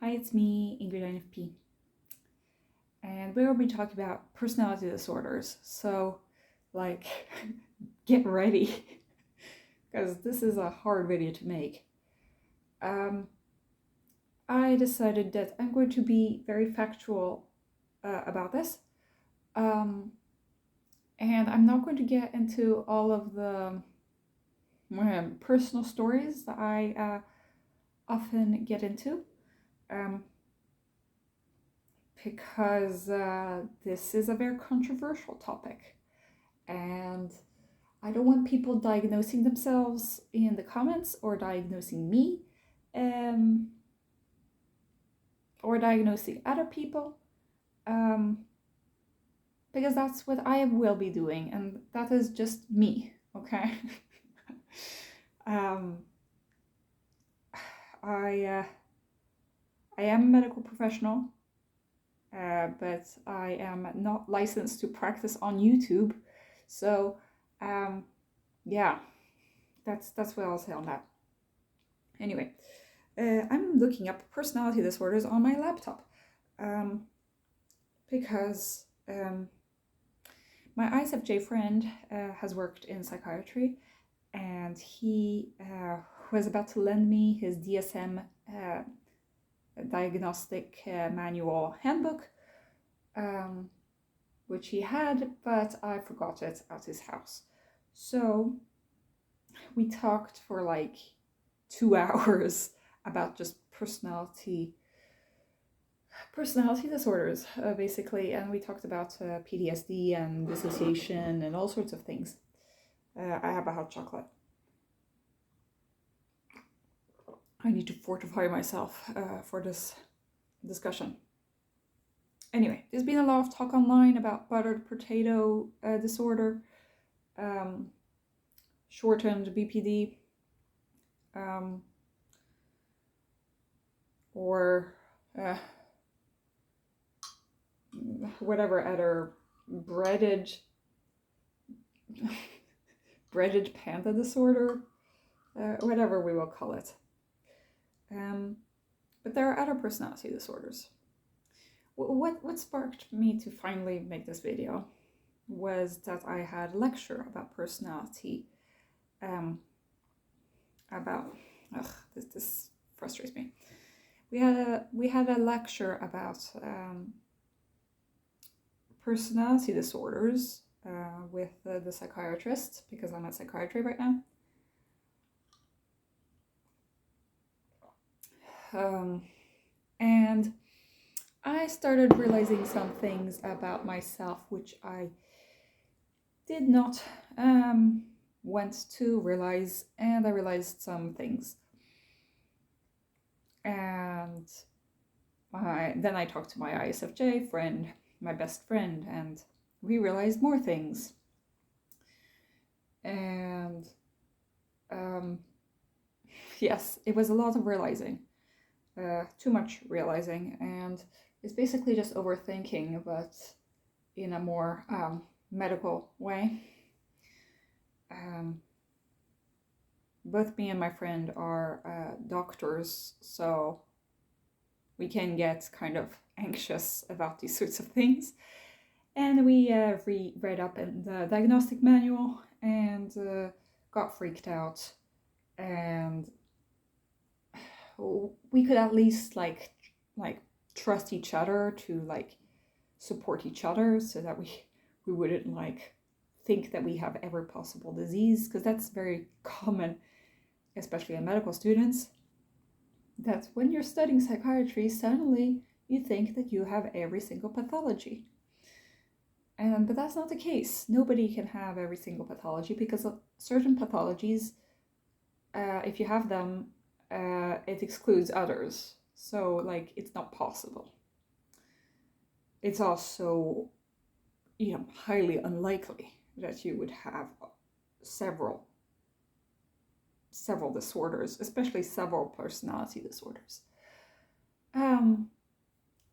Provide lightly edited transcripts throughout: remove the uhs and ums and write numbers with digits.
Hi, it's me, Ingrid INFP, and we will be talking about personality disorders. So, like, get ready, because this is a hard video to make. I decided that I'm going to be very factual about this, and I'm not going to get into all of the personal stories that I often get into. Because this is a very controversial topic, and I don't want people diagnosing themselves in the comments or diagnosing me or diagnosing other people, because that's what I will be doing, and that is just me, okay? I am a medical professional, but I am not licensed to practice on YouTube. So, yeah, that's what I'll say on that. Anyway, I'm looking up personality disorders on my laptop because my ISFJ friend has worked in psychiatry, and he was about to lend me his DSM diagnostic manual handbook, which he had, but I forgot it at his house. So we talked for like 2 hours about just personality disorders, basically, and we talked about PTSD and dissociation and all sorts of things. I have a hot chocolate. I need to fortify myself for this discussion. Anyway, there's been a lot of talk online about buttered potato disorder, shortened BPD, or whatever other breaded panda disorder, whatever we will call it. But there are other personality disorders. What sparked me to finally make this video was that I had a lecture about personality, this frustrates me. We had a lecture about personality disorders with the psychiatrist, because I'm at psychiatry right now. And I started realizing some things about myself which I did not want to realize, and I realized some things. And then I talked to my ISFJ friend, my best friend, and we realized more things. And yes, it was a lot of realizing, too much realizing, and it's basically just overthinking, but in a more medical way. Both me and my friend are doctors, so we can get kind of anxious about these sorts of things. And we read up in the diagnostic manual and got freaked out, and we could at least like trust each other to like support each other, so that we wouldn't like think that we have every possible disease, because that's very common, especially in medical students, that when you're studying psychiatry, suddenly you think that you have every single pathology. But that's not the case. Nobody can have every single pathology, because certain pathologies, if you have them, it excludes others. So like, it's not possible. It's also, highly unlikely that you would have several disorders, especially several personality disorders.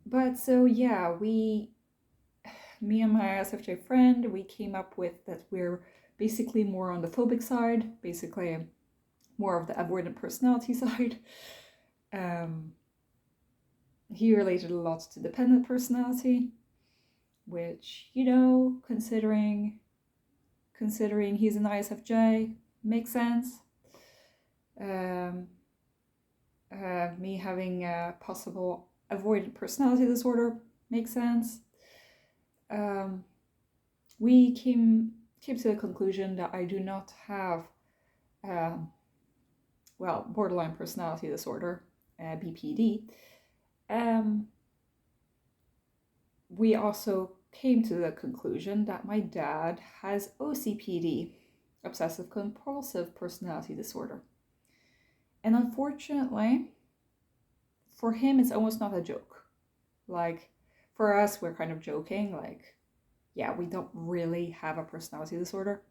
But so yeah, me and my ISFJ friend, we came up with that we're basically more on the phobic side, basically more of the avoidant personality side. he related a lot to dependent personality, which, you know, considering he's an ISFJ, makes sense. Me having a possible avoidant personality disorder makes sense. We came to the conclusion that I do not have, borderline personality disorder, BPD. We also came to the conclusion that my dad has OCPD, obsessive compulsive personality disorder. And unfortunately, for him, it's almost not a joke. Like, for us, we're kind of joking, like, yeah, we don't really have a personality disorder.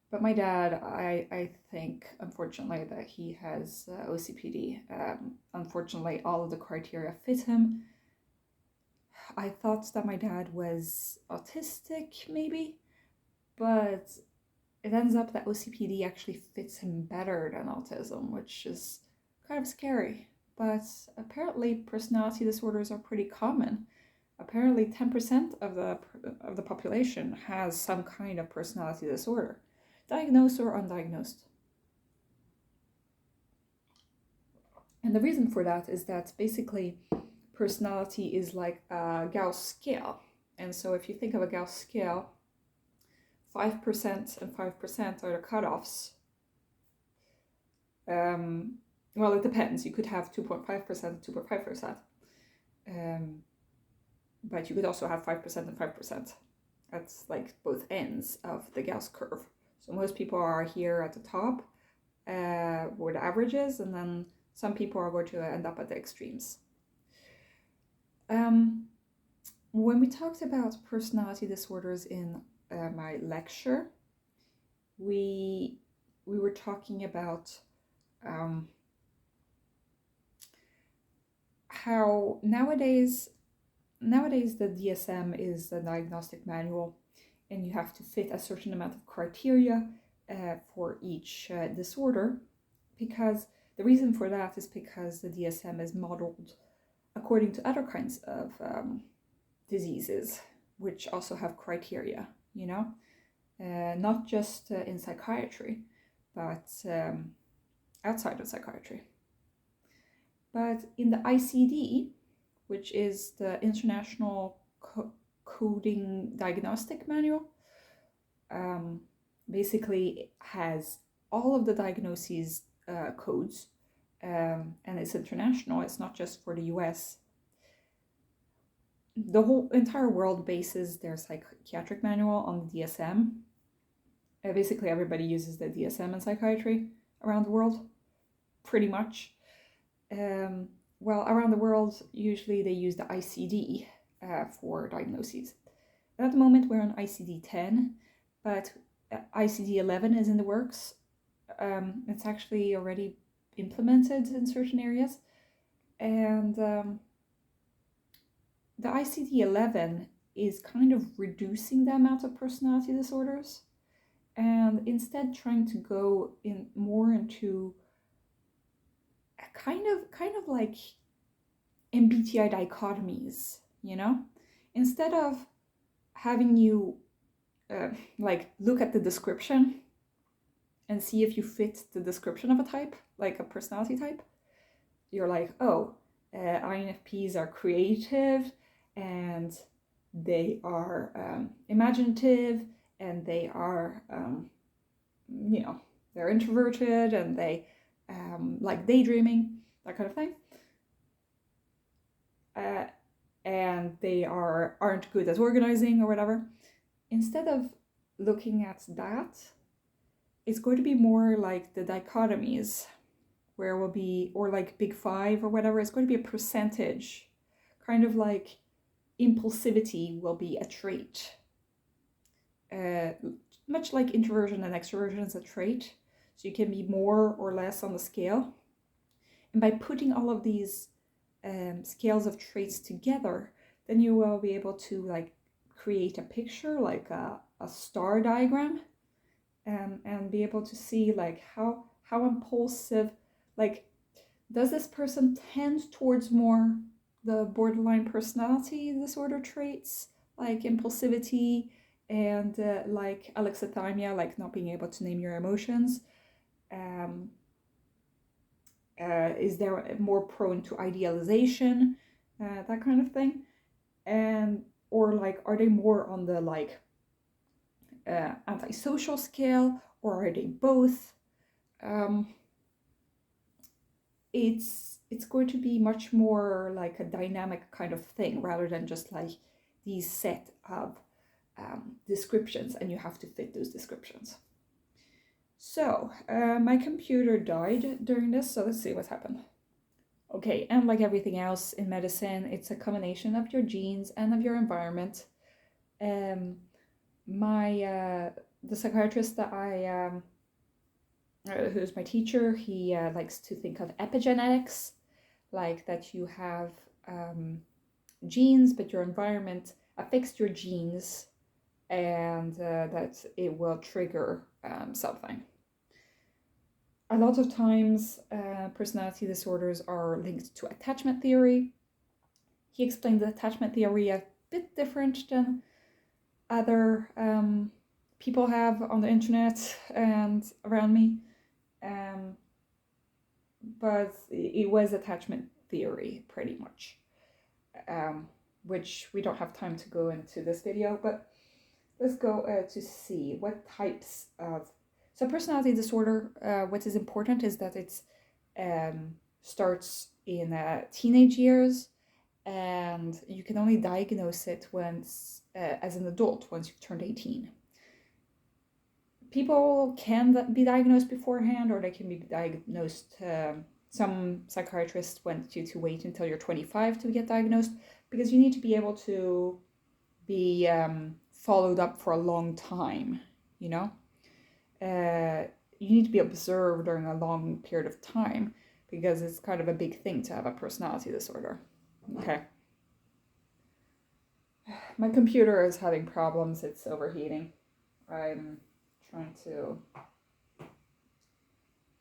But my dad, I think, unfortunately, that he has OCPD. Unfortunately, all of the criteria fit him. I thought that my dad was autistic, maybe, but it ends up that OCPD actually fits him better than autism, which is kind of scary. But apparently personality disorders are pretty common. Apparently 10% of the population has some kind of personality disorder, diagnosed or undiagnosed. And the reason for that is that basically personality is like a Gauss scale. And so if you think of a Gauss scale, 5% and 5% are the cutoffs. Well, it depends. You could have 2.5% and 2.5%. But you could also have 5% and 5%. That's like both ends of the Gauss curve. So most people are here at the top, where the average is, and then some people are going to end up at the extremes. When we talked about personality disorders in my lecture, we were talking about how nowadays the DSM is the diagnostic manual, and you have to fit a certain amount of criteria for each disorder, because the reason for that is because the DSM is modeled according to other kinds of diseases, which also have criteria, you know, not just in psychiatry, but outside of psychiatry. But in the ICD, which is the International Coding Diagnostic Manual, basically has all of the diagnoses codes, and it's international. It's not just for the US. The whole entire world bases their psychiatric manual on the DSM. Basically, everybody uses the DSM in psychiatry around the world, pretty much. Well, around the world, usually they use the ICD for diagnoses. And at the moment, we're on ICD-10, but ICD-11 is in the works. It's actually already implemented in certain areas. And the ICD-11 is kind of reducing the amount of personality disorders, and instead trying to go in more into kind of like MBTI dichotomies, you know? Instead of having you like look at the description and see if you fit the description of a type, like a personality type, you're like, oh, INFPs are creative, and they are imaginative, and they are, you know, they're introverted, and they like daydreaming, that kind of thing. And they aren't good at organizing or whatever. Instead of looking at that, it's going to be more like the dichotomies, where it will be, or like Big Five or whatever. It's going to be a percentage, kind of like impulsivity will be a trait. Much like introversion and extroversion is a trait. So you can be more or less on the scale. And by putting all of these scales of traits together, then you will be able to like create a picture, like a star diagram, and be able to see like how impulsive, like does this person tend towards more the borderline personality disorder traits, like impulsivity and like alexithymia, like not being able to name your emotions? Is there more prone to idealization, that kind of thing? And or like, are they more on the like antisocial scale, or are they both? It's going to be much more like a dynamic kind of thing rather than just like these set of descriptions, and you have to fit those descriptions. So my computer died during this, so let's see what happened. Okay, and like everything else in medicine, it's a combination of your genes and of your environment. The psychiatrist that who's my teacher, he likes to think of epigenetics, like that you have genes, but your environment affects your genes, and that it will trigger something. A lot of times, personality disorders are linked to attachment theory. He explained the attachment theory a bit different than other people have on the internet and around me. But it was attachment theory pretty much, which we don't have time to go into this video, but let's go to see what types of... So personality disorder, what is important is that it starts in teenage years, and you can only diagnose it once as an adult, once you've turned 18. People can be diagnosed beforehand, or they can be diagnosed. Some psychiatrists want you to wait until you're 25 to get diagnosed, because you need to be able to be followed up for a long time, you know? You need to be observed during a long period of time, because it's kind of a big thing to have a personality disorder. Okay. My computer is having problems. It's overheating. I'm trying to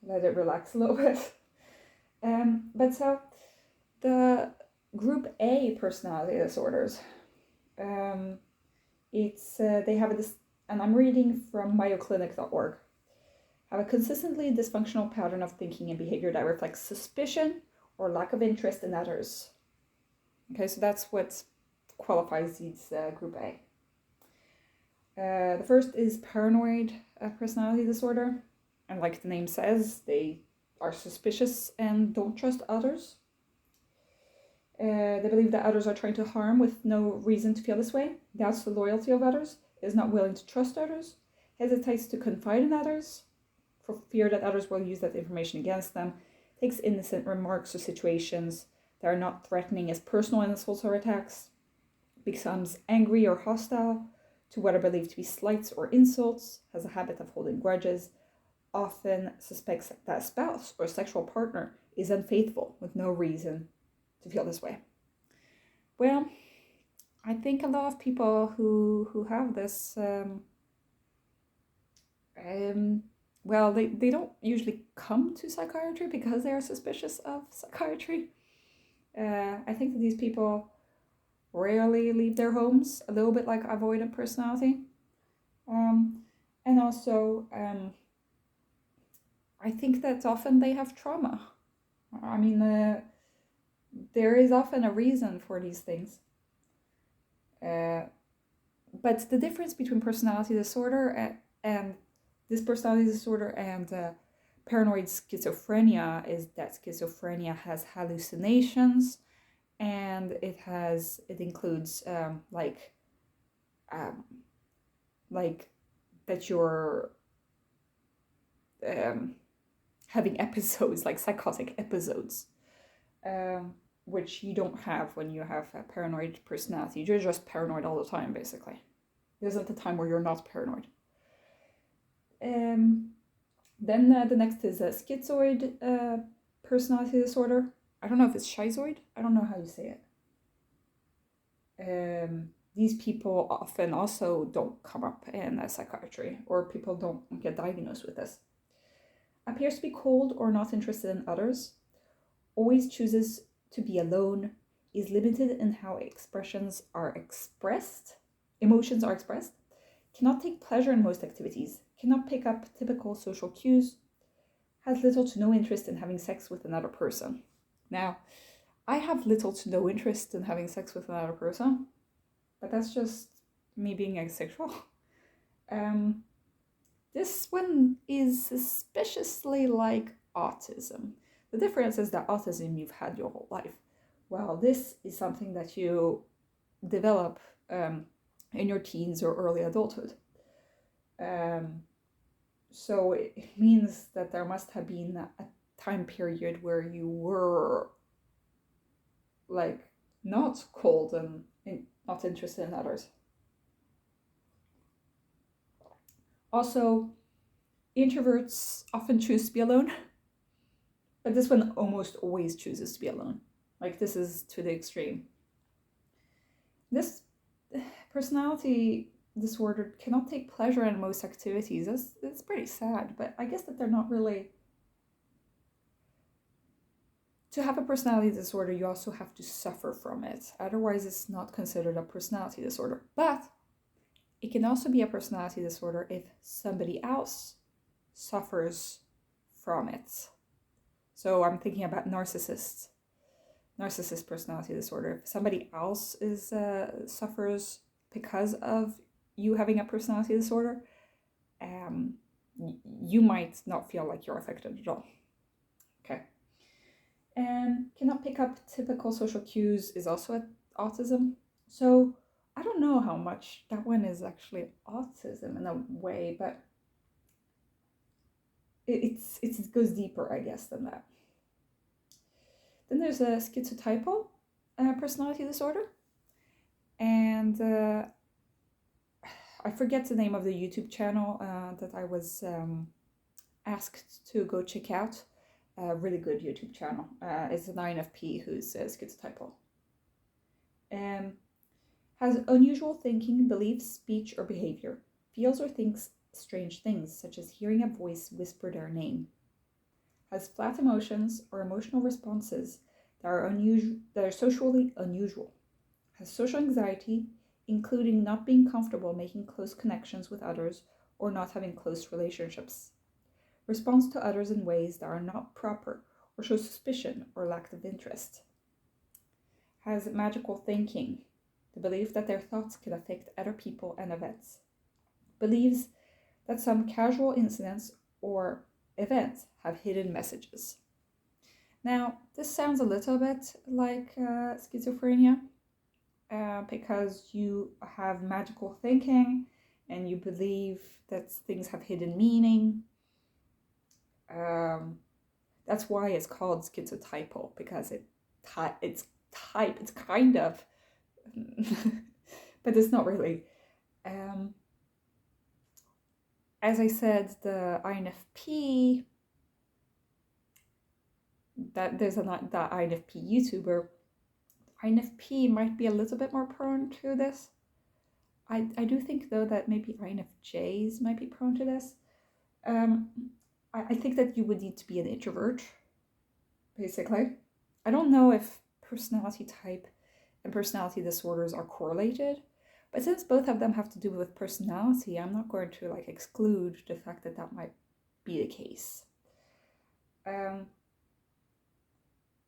let it relax a little bit. But so the group A personality disorders, they have this, and I'm reading from mayoclinic.org, have a consistently dysfunctional pattern of thinking and behavior that reflects suspicion or lack of interest in others. Okay, so that's what qualifies these group A. The first is paranoid personality disorder, and like the name says, they are suspicious and don't trust others. They believe that others are trying to harm with no reason to feel this way, doubts the loyalty of others, is not willing to trust others, hesitates to confide in others for fear that others will use that information against them, takes innocent remarks or situations that are not threatening as personal insults or attacks, becomes angry or hostile to what are believed to be slights or insults, has a habit of holding grudges, often suspects that a spouse or sexual partner is unfaithful with no reason to feel this way. Well, I think a lot of people who have this, well, they don't usually come to psychiatry because they are suspicious of psychiatry. I think that these people rarely leave their homes, a little bit like avoidant personality. And also, I think that often they have trauma. I mean, there is often a reason for these things. But the difference between personality disorder and this personality disorder and paranoid schizophrenia is that schizophrenia has hallucinations, and it includes like that you're having episodes, like psychotic episodes, which you don't have when you have a paranoid personality. You're just paranoid all the time, basically. There isn't a time where you're not paranoid. Then the next is a schizoid personality disorder. I don't know if it's schizoid. I don't know how you say it. These people often also don't come up in psychiatry, or people don't get diagnosed with this. Appears to be cold or not interested in others, always chooses to be alone, is limited in how emotions are expressed, cannot take pleasure in most activities, cannot pick up typical social cues, has little to no interest in having sex with another person. Now, I have little to no interest in having sex with another person, but that's just me being asexual. This one is suspiciously like autism. The difference is that autism you've had your whole life, while this is something that you develop in your teens or early adulthood. So it means that there must have been a time period where you were like not cold and not interested in others. Also, introverts often choose to be alone, but this one almost always chooses to be alone. Like, this is to the extreme. This personality disorder cannot take pleasure in most activities. That's pretty sad, but I guess that they're not really... To have a personality disorder, you also have to suffer from it. Otherwise, it's not considered a personality disorder. But it can also be a personality disorder if somebody else suffers from it. So I'm thinking about narcissist personality disorder. If somebody else suffers because of you having a personality disorder, you might not feel like you're affected at all. Okay. And cannot pick up typical social cues is also autism. So I don't know how much that one is actually autism in a way, but it goes deeper, I guess, than that. Then there's a schizotypal personality disorder. And I forget the name of the YouTube channel that I was asked to go check out. A really good YouTube channel. It's an INFP who's schizotypal. Has unusual thinking, beliefs, speech, or behavior. Feels or thinks strange things, such as hearing a voice whisper their name. Has flat emotions or emotional responses that are socially unusual. Has social anxiety, including not being comfortable making close connections with others or not having close relationships. Responds to others in ways that are not proper or show suspicion or lack of interest. Has magical thinking, the belief that their thoughts can affect other people and events. Believes that some casual incidents or events have hidden messages. Now, this sounds a little bit like schizophrenia because you have magical thinking and you believe that things have hidden meaning. That's why it's called schizotypal, because it's kind of, but it's not really. As I said, the INFP, that there's the INFP YouTuber. INFP might be a little bit more prone to this. I do think though that maybe INFJs might be prone to this. I think that you would need to be an introvert, basically. I don't know if personality type and personality disorders are correlated, but since both of them have to do with personality, I'm not going to exclude the fact that that might be the case.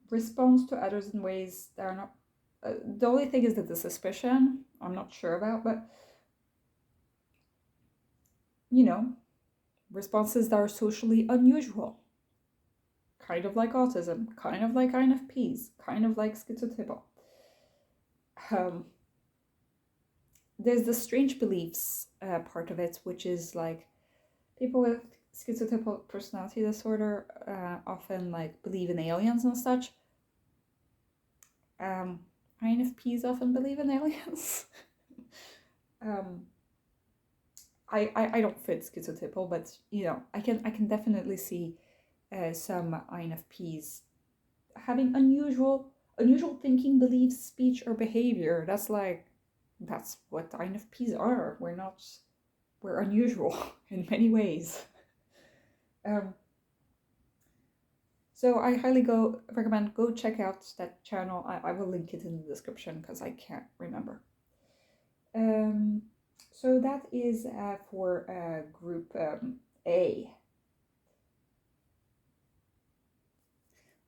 Responds to others in ways that are not... the only thing is that the suspicion, I'm not sure about, but responses that are socially unusual. Kind of like autism, kind of like INFPs, kind of like schizotypal. There's the strange beliefs part of it, which is like people with schizotypal personality disorder often believe in aliens and such. INFPs often believe in aliens. I don't fit schizotypal, but I can definitely see some INFPs having unusual thinking, beliefs, speech, or behavior. That's what INFPs are. We're unusual in many ways. So I highly recommend go check out that channel. I will link it in the description because I can't remember. So that is for group A.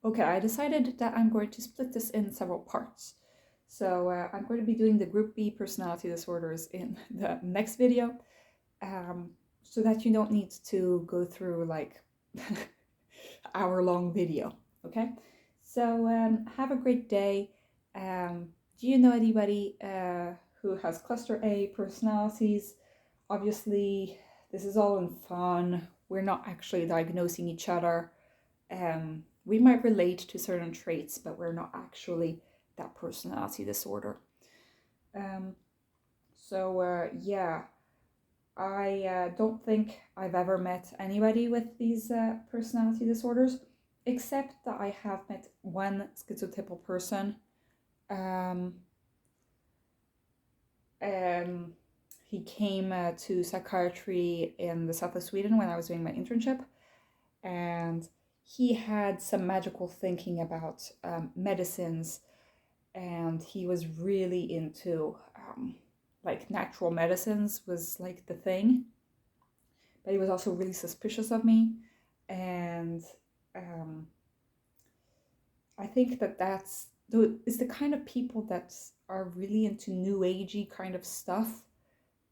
Okay, I decided that I'm going to split this in several parts. So I'm going to be doing the group B personality disorders in the next video, so that you don't need to go through like hour-long video. Okay, so have a great day. Do you know anybody who has cluster A personalities? Obviously, this is all in fun. We're not actually diagnosing each other. We might relate to certain traits, but we're not actually that personality disorder. Yeah, I don't think I've ever met anybody with these personality disorders, except that I have met one schizotypal person. He came to psychiatry in the south of Sweden when I was doing my internship, and he had some magical thinking about medicines, and he was really into like natural medicines was like the thing, but he was also really suspicious of me, and I think that's the kind of people that are really into new agey kind of stuff,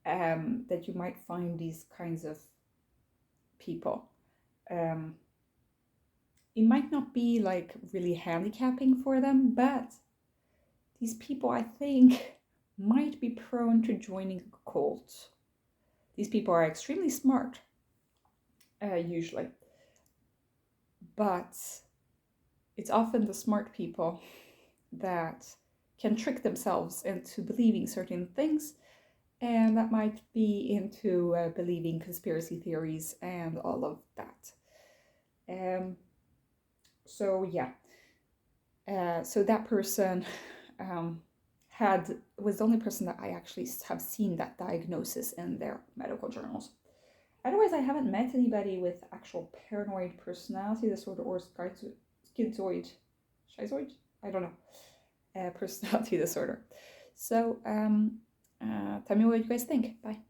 that you might find these kinds of people. It might not be like really handicapping for them, but these people, I think, might be prone to joining a cult. These people are extremely smart, usually, but it's often the smart people that can trick themselves into believing certain things, and that might be into believing conspiracy theories and all of that. So yeah, so that person was the only person that I actually have seen that diagnosis in their medical journals. Otherwise, I haven't met anybody with actual paranoid personality disorder or schizoid, I don't know, personality disorder. So tell me what you guys think. Bye.